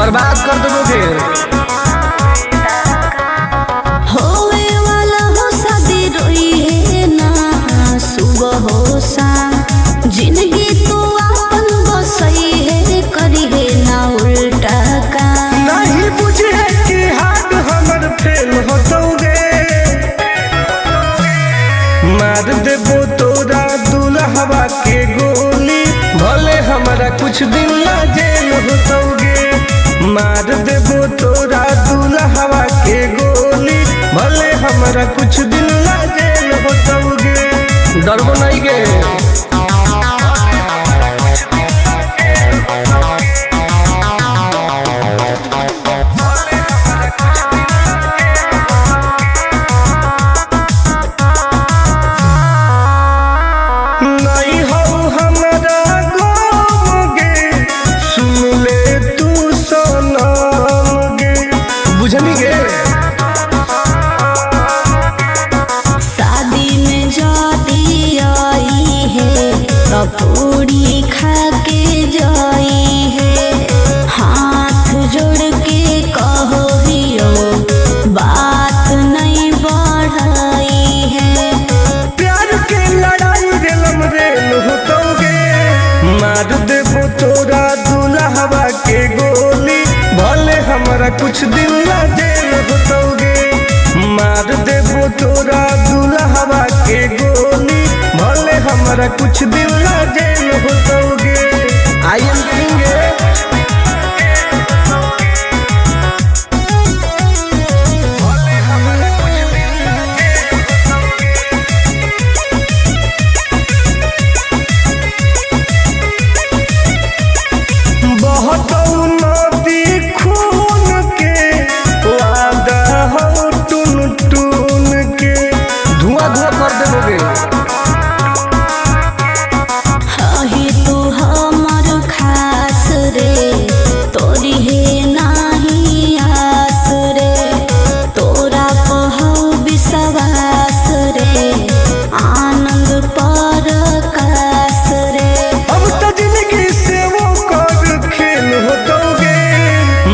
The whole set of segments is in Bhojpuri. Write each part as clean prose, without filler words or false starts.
बर्बाद कर दोगे। होवे वाला हो शादी रोई है ना सुबह हो शाम, जिंदगी तू अपन बसई है करी है ना उल्टा काम। नहीं बुझे कि हाथ हमर फेल होतोगे, मार देबो तोरा दुल्हवा के गोली, भले हमारा कुछ दिन ना जेल होतोगे। मार देबो तोरा दुल्हवा के गोली, भले हमारा कुछ दिन ना जेल होतोगे। डरबो नहीं गे। शादी में जाती आई है पूरी खा के जाई है, हाथ जोड़ के कहो हियो बात नहीं बढ़ाई है। प्यार के लड़ाई रेलम रेल होतोगे, मार देबो तोरा दुल्हवा के गोली, भले हमारा कुछ दिन ना जेल होतोगे। मार देबो तोरा दुल्हवा के गोली, भले हमारा कुछ दिन ना जेल होतोगे। I am king.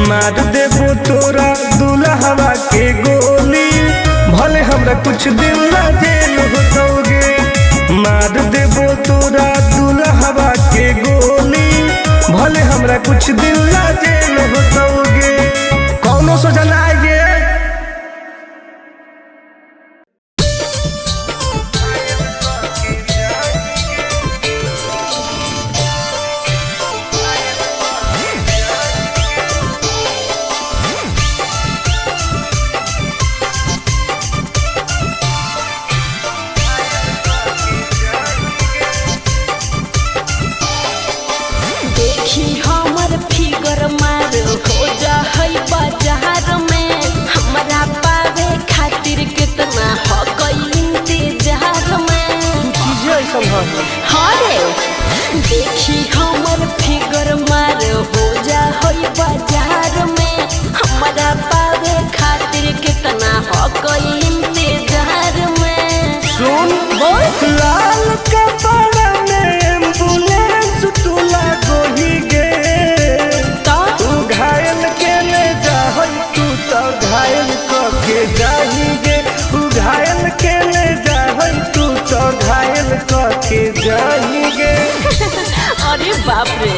मार देबो तोरा दुल्हवा के गोली, भले हमरा कुछ दिन ना जेल होतोगे। मार देबो तोरा दुल्हवा के गोली, भले हमरा कुछ दिन ना जेल होतोगे। कौनो सोचा ना आइए। हमर फिगर मार हो जा है बाजार में, हमरा पावे खातिर कितना हो गई इंतजार में। हरे देखी हमर फिगर मार हो जा है बाजार में, हमरा पावे खातिर कितना हो गई इंतजार में। सुन बोल लाल कपड़ा में एम्बुलेंस तुला गोही गे, तू घायल के ले जाहई, तू तो घायल के जाही गे। तू घायल के ले जाहई, तू तो घायल के जाही गे। अरे बाप रे।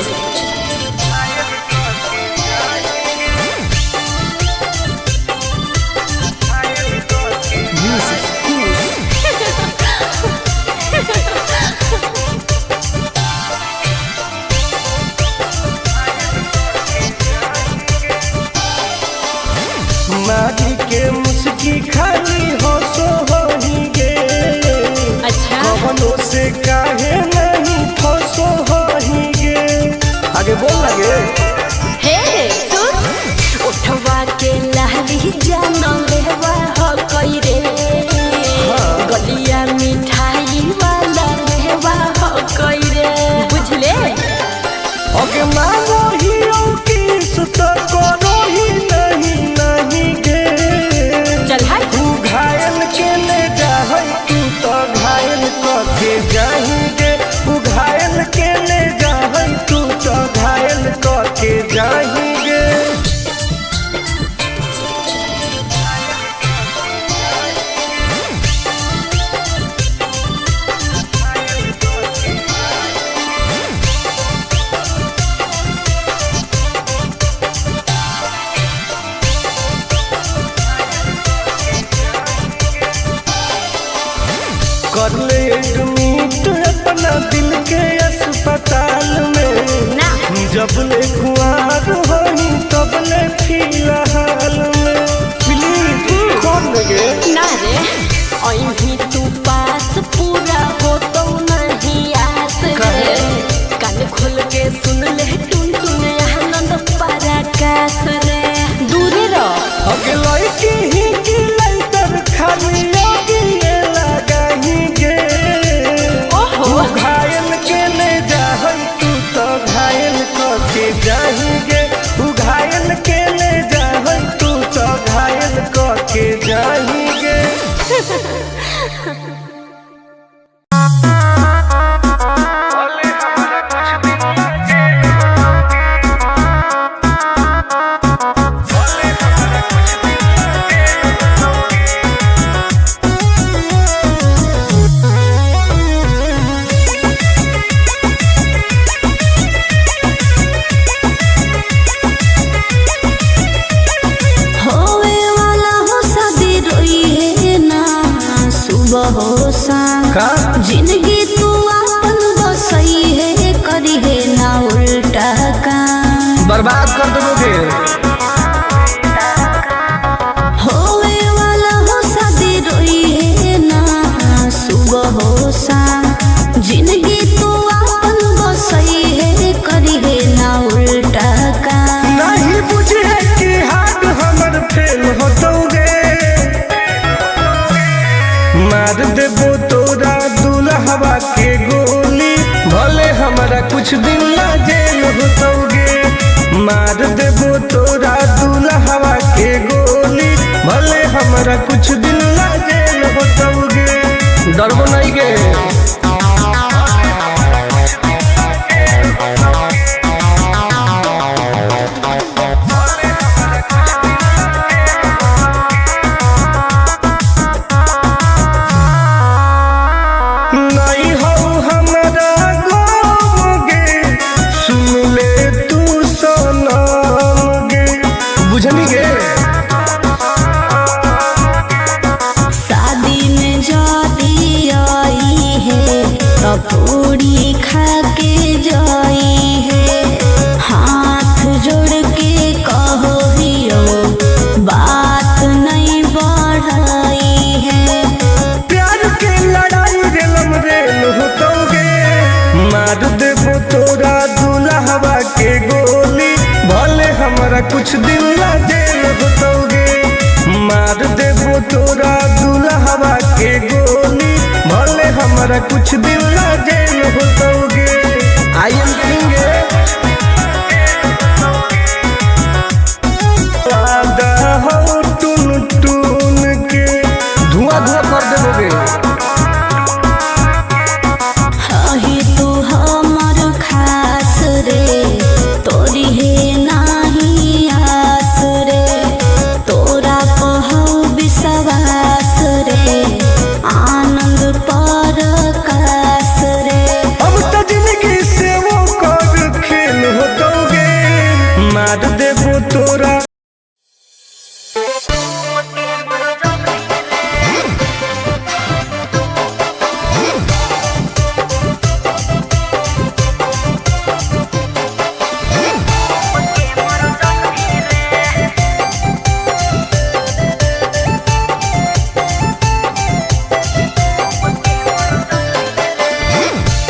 मारी के मुस्की खाली हो सो होही गे। अच्छा कवनो से काहे नहीं फसो होही गे। आगे बोल लगे। हे सुन उठवा के लाली जाना लेवा हो कई रे, गलिया मिठाई वाला लेवा हो कई रे, बुझले। ओके मानो ही की सुत करो ही नहीं गे। चल हाय तू घायल के ले जाहई, तू तो घायल के जाही गे। तू घायल के ले जाहई, तू तो घायल के जाही गे। जबले कुआर होई तबले फिलहाल में प्लीज खोल गे ना रे अभी तू पास पूरा हो तो नहीं आस रे कान खोल के सुन ले टुन टुन आनंद पराकाश रे दूरे रह अगलाई की ही की लाइटर खाली लगी लगाही गे ओहो घायल के ले जाहई तू तो घायल के जाही गे तू घायल के ले जाहई तू तो घायल के जाही गे जिंदगी तू अपन बसई है करी है ना उल्टा काम बर्बाद कर दोगे होवे वाला हो शादी रोई है ना सुबह हो शाम जिंदगी तू अपन बसई है करी है ना उल्टा काम नहीं बुझे कि हाथ हमर फेल होतोगे मार देबो तोरा दुल्हवा के गोली भले हमारा कुछ दिन ला जेल होतोगे मार देबो तोरा दुल्हवा के गोली भले हमारा कुछ दिन ला जेल होतोगे डरबो नहीं गे पूरी खा के जाई है हाथ जोड़ के कहो हियो बात नहीं बढ़ाई है प्यार के लड़ाई रेलम रेल होतोगे मार देबो तोरा दुल्हवा के गोली भले हमारा कुछ दिन ला जेल होतोगे मार देबो तोरा दुल्हवा के गोली भले हमारा कुछ दिन ला जेल होतोगे आई एम किंग वादा हो टुन टुन के धुआं धुआं कर देबोगे ही तू हमर खास रे तोरी है नाही आस रे तोरा कहू विश्वास रे आनंद परकाश रे अब तो जिंदगी से वो कर खेल होतोगे मार देबो तोरा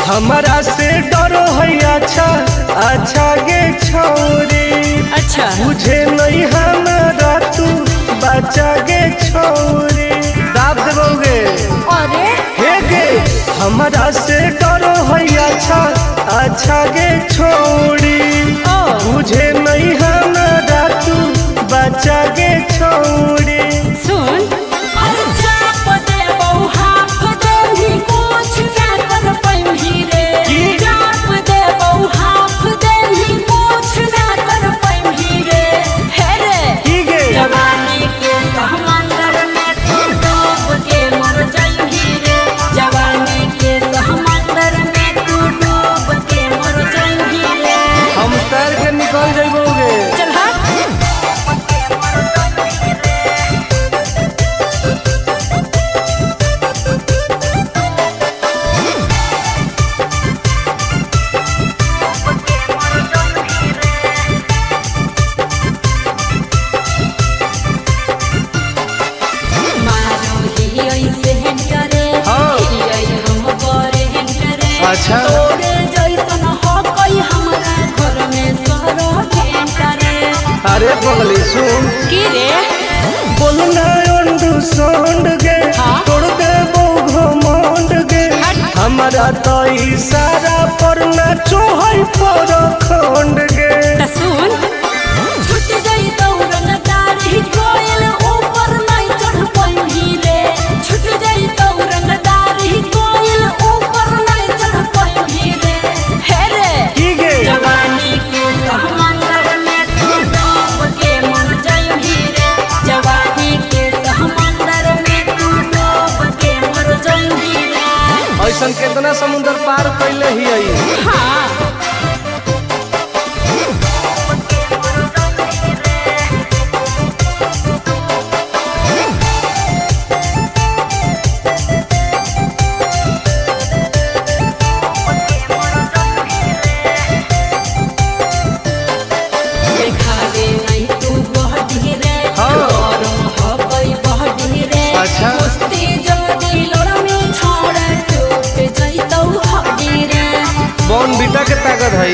हमारा से डरो है अच्छा अच्छा गे छोरी अच्छा मुझे नहीं हमारा तू बचा गे छोरी दाब देबोगे अरे हे गे हमारा से डरो है अच्छा अच्छा गे छोरी मुझे नहीं हमारा तू बचा गे छोरी सुन जवानी के समंदर में तू डूब के मर जाएगी रे जवानी के समंदर में तू डूब के मर जाएगी रे हम तर पगली सुन की रे बोलना अंडू सोंड गे हाँ? तोड़ दे वो घमंड गे हमारा तो इशारा पर ना चोहई पर खंड गे त सुन छूट गई दौड़न दारी कोयल ऊपर नहीं चढ़ पाई रे छूट गई दौड़न दारी कोयल ऊपर नहीं चढ़ पाई रे हे रे की गे जवानी के समंदर में तू डूब के मर जाई रे जवानी के समंदर में तू डूब के मर जाई रे ऐसन कितना समुंदर पार कैले ही आई हाँ देखावे नहीं तू बहडी रे हाँ। गरम हबई बहडी रे अच्छा। कुश्ती जदी लड़मी छोड़ टूट जइतौ हड्डी रे बॉन बीटा के ताकत है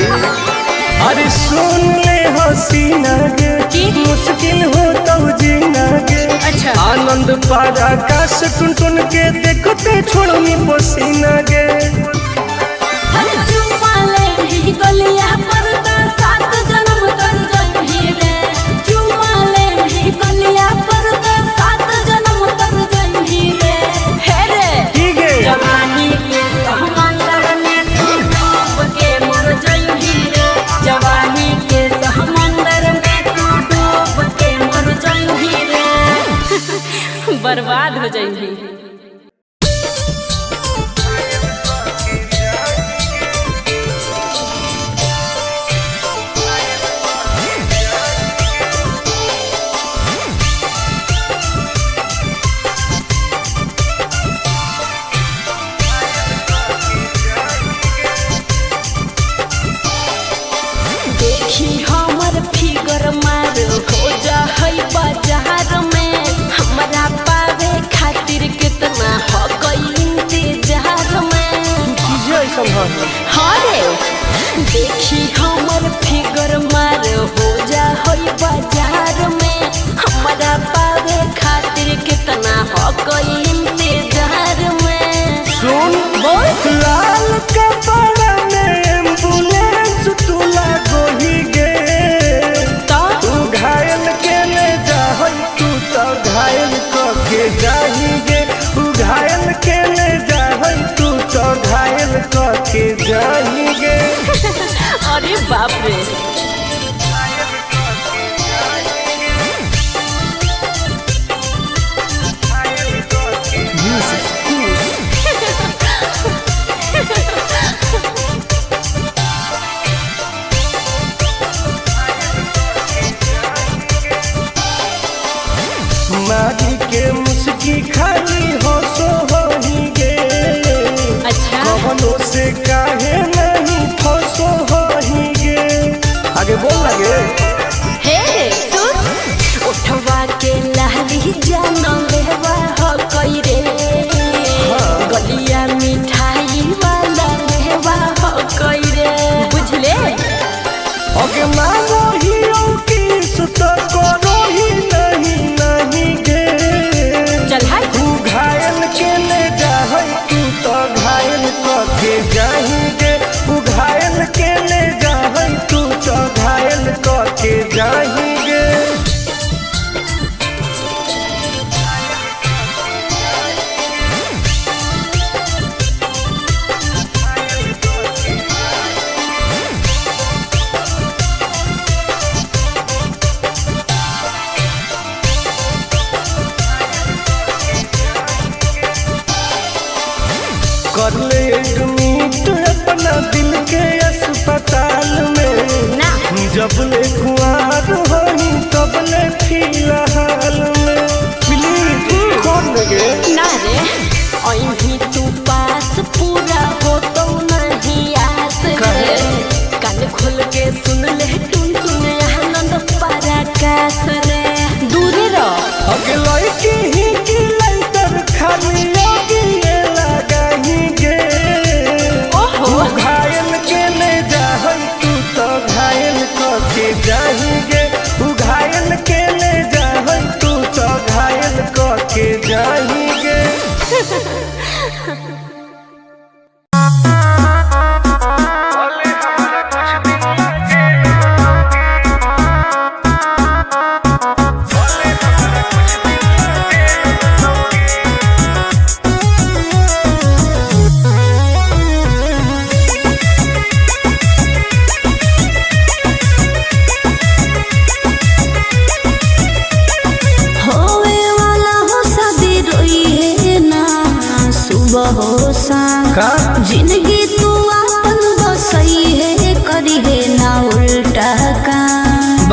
अरे सुन ले हसीना गे की? मुश्किल हो तो जीना गे अच्छा। आनंद पार आकाश टुन टुन के देखते छोड़नी पसीना गे हर चुमाले भी गलिया पर तो सात जन्म कर जइही रे चुमाले भी गलिया पर तो सात जन्म कर जइही रे हे रे की गे जवानी के समंदर में तू डूब के मर जाई रे जवानी के समंदर में तू डूब के मर जाई रे बर्बाद हो जाई देखी हमर फिगर मार हो जा है बाजार में हमरा पावे खातिर कितना हो गई इंतजार में चीजें ऐसा है हाँ रे देखी हमर फिगर मार हो जा है बाजार में हमरा पावे खातिर कितना हो गई इंतजार में सुन बोल लाल कपड़ा में एम्बुलेंस तू लागोही गे तो तू घायल के ले जाहई तू तो घायल के जाही गे तू घायल के ले जाहई तू तो घायल के जाही गे अरे बाप रे मारी के मुस्की खाली हो सो होही गे अच्छा कवनो से काहे नहीं फसो होही गे आगे बोल लगे हे सुन उठवा के लहरी जानो लेवा हो कोई रे गलिया मिठाई वाला लेवा हो कोई रे बुझले ओके मांगो ही किस तो करो ही नहीं गे चल हाय तू घायल के ले जाहई तू तो घायल के जाही गे तू घायल के ले जाहई तू तो घायल के जाही गे कर ले एडमिट अपना दिल के अस्पताल में ना जब ले कुआर हो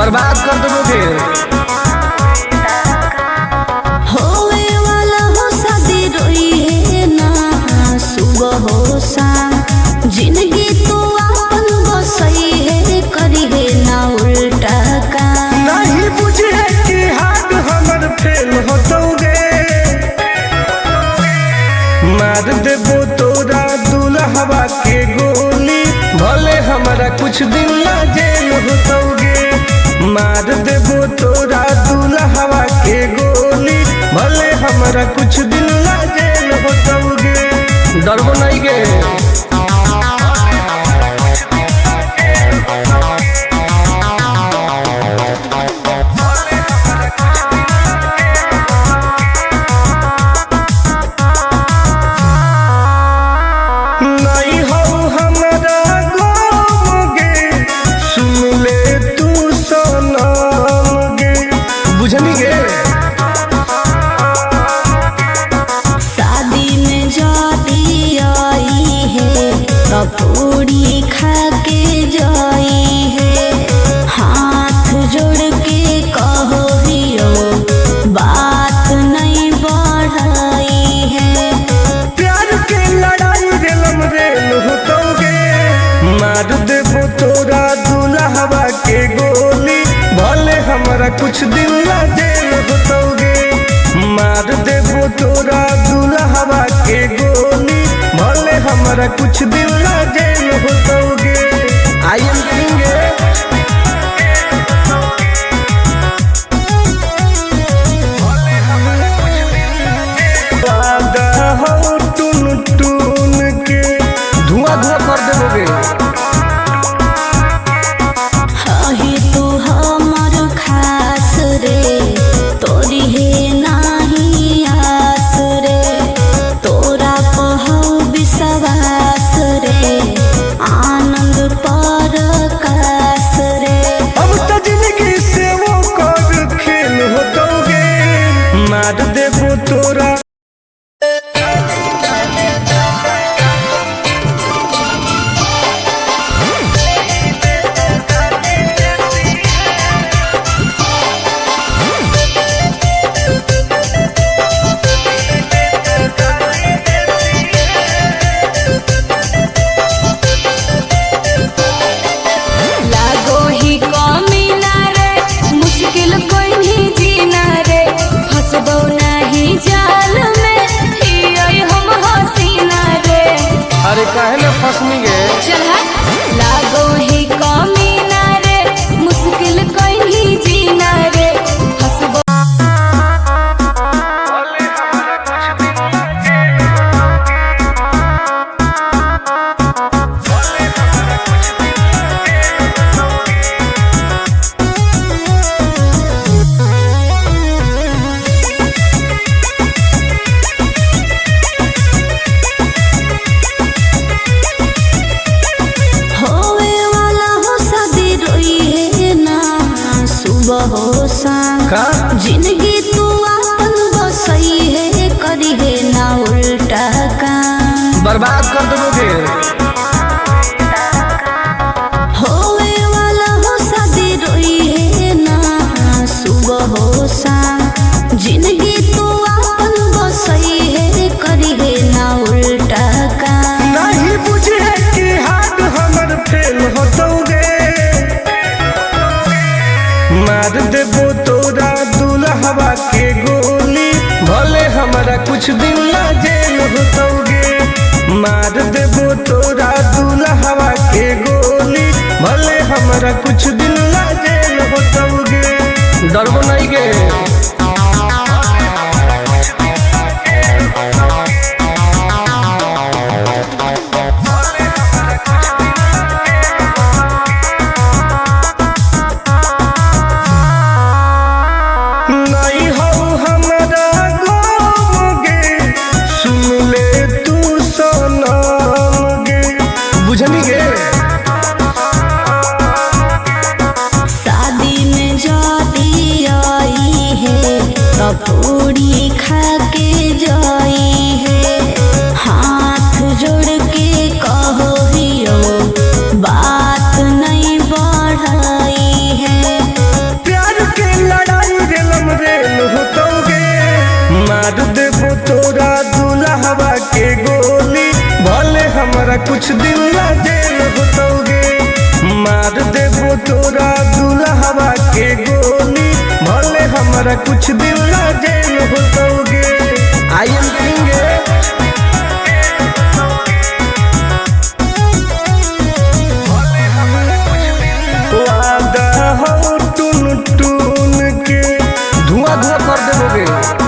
बर्बाद कर दोगे। होवे वाला हो शादी रोई है ना सुबह हो शाम, जिंदगी तो अपन बसई है करी है ना उल्टा काम। नहीं बुझे कि हाथ हमर फेल होतोगे, मार देबो तोरा दुल्हवा के गोली, भले हमारा कुछ दिन ला जेल होतोगे। मार देबो तोरा दुल्हवा के गोली, भले हमारा कुछ दिन ला जेल होतोगे। डरबो नहीं गे। शादी में जाती आई है तो पूरी खा के जाई है, हाथ जोड़ के कहो हियो बात नहीं बढ़ाई है। प्यार के लड़ाई रेलम रेल होतोगे, मार देबो तोरा दुल्हवा के गोली, भले हमारा कुछ दिन ला जेल होतोगे। मार देबो तोरा दुल्हवा के गोली, भले हमारा कुछ दिन ला जेल होतोगे। I am king. टून टून के धुआं धुआं कर देबोगे। ही तू हमर खास रे, तोरी है नाही आस रे, तोरा पहौ विश्वास रे, आनंद परकाश रे। अब तो जिंदगी से वो कर खेल होतोगे, मार देबो तोरा। अरे काहे ना फसनी गे। चल लागो ही कमीना रे, मुश्किल कोई नहीं जीना रे, हंसबो हो शाम, का जिंदगी तू अपन बसई है करी है ना उल्टा काम। बर्बाद कर दोगे। होवे वाला हो शादी रोई है ना सुबह हो शाम, जिंदगी तू अपन बसई है करी है ना उल्टा काम। नहीं बुझे कि हाथ हमर फेल होतोगे, मार देबो तोरा दुल्हवा के गोली, भले हमारा कुछ दिन ला जेल होतोगे। मार देबो तोरा दुल्हवा के गोली, भले हमारा कुछ दिन ला जेल होतोगे। डरबो नहीं गे। शादी में जाती आई है तो पूरी खा के जाई है, हाथ जोड़ के कहो हियो बात नहीं बढ़ाई है। मार देबो तोरा दुल्हवा के गोली, भले हमरा कुछ दिन ला जेल होतोगे। मार देबो तोरा दुल्हवा के गोली, भले हमरा कुछ दिन ला जेल होतोगे। आई एम किंग वादा हो टून टून के धुआं धुआं कर देबोगे।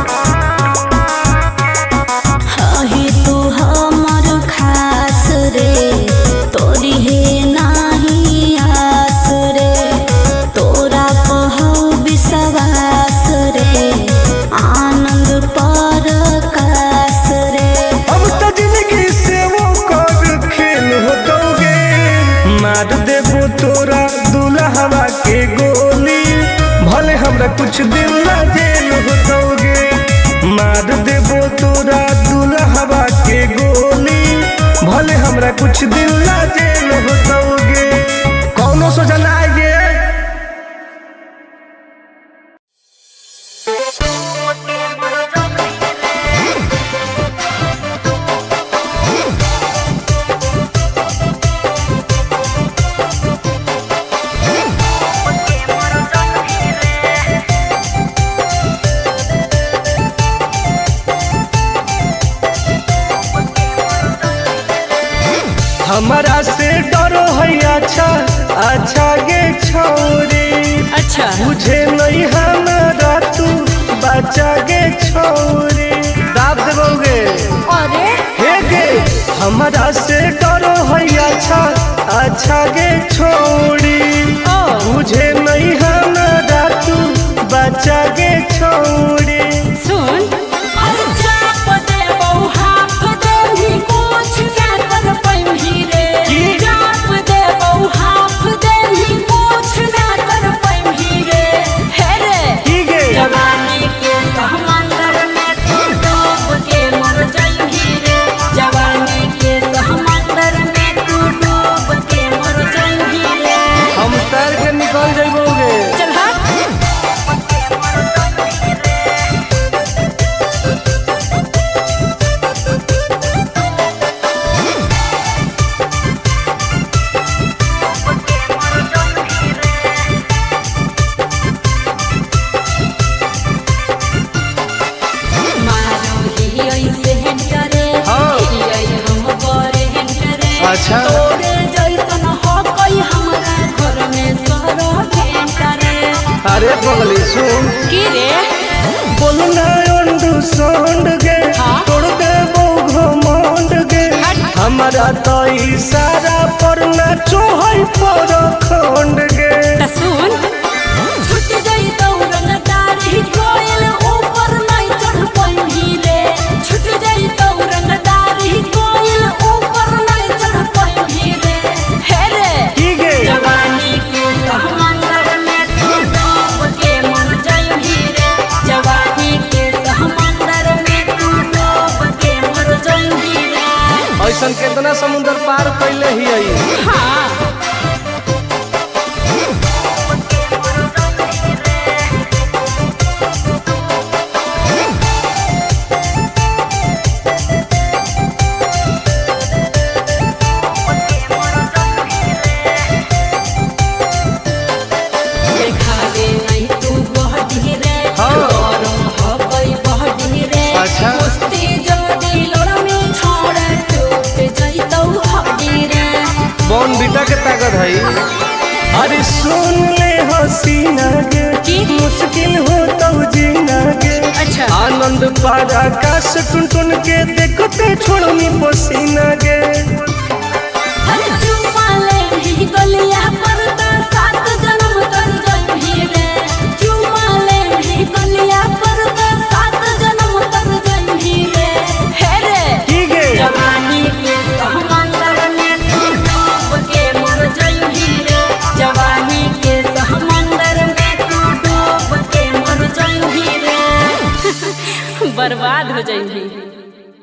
हही तू हमर खास रे, तोरी हे नाही आस रे, तोरा कहौ विश्वास रे, आनंद परकाश रे। अब तो जिंदगी से वो कर खेल होतोगे। मार देबो तोरा दुल्हवा के गोली, भले हमरा कुछ दिन ला जेल होतोगे। मार देबो तोरा दुल्हवा के गोली, भले हमरा कुछ दिन ला जेल होतोगे। कौनो सोचा ना आइए। हमारा से डरो है अच्छा अच्छा गे छोरी। अच्छा बुझे नहीं हमारा तू बचा गे छोरी। दाब देबोगे अरे हे गे। हमारा से डरो है अच्छा अच्छा गे छोरी। बुझे नहीं हमारा तू बचा गे छोरी। सुन निकल जाइबोगे। चल हट। अच्छा अरे पगली सुन की रे बोलना अंडरस्टैंड गे। तोड़ देबो घमंड गे। हमारा तो इशारा पर नाचो है पर खंड गे। सुन छूट गई दौड़न दाढ़ी कोयल ऊपर नहीं चढ़ पाई रे। छूट गई दौड़न दाढ़ी कोयल ऊपर नहीं चढ़ पाई रे। हे रे ठीक है जवानी के समंदर में तू डूब के मर जाई रे। जवानी के समंदर में तू डूब के मर जाई रे। ऐसा कितना समुद्र पार कैले ही आई। हाँ अच्छा बॉन बीटा के ताकत है। अरे सुन ले हसीना गे मुश्किल हो तो जीना गे। अच्छा आनंद पार आकाश टुन टुन के देखते छोड़नी पसीना गे। बर्बाद हो जाएंगी।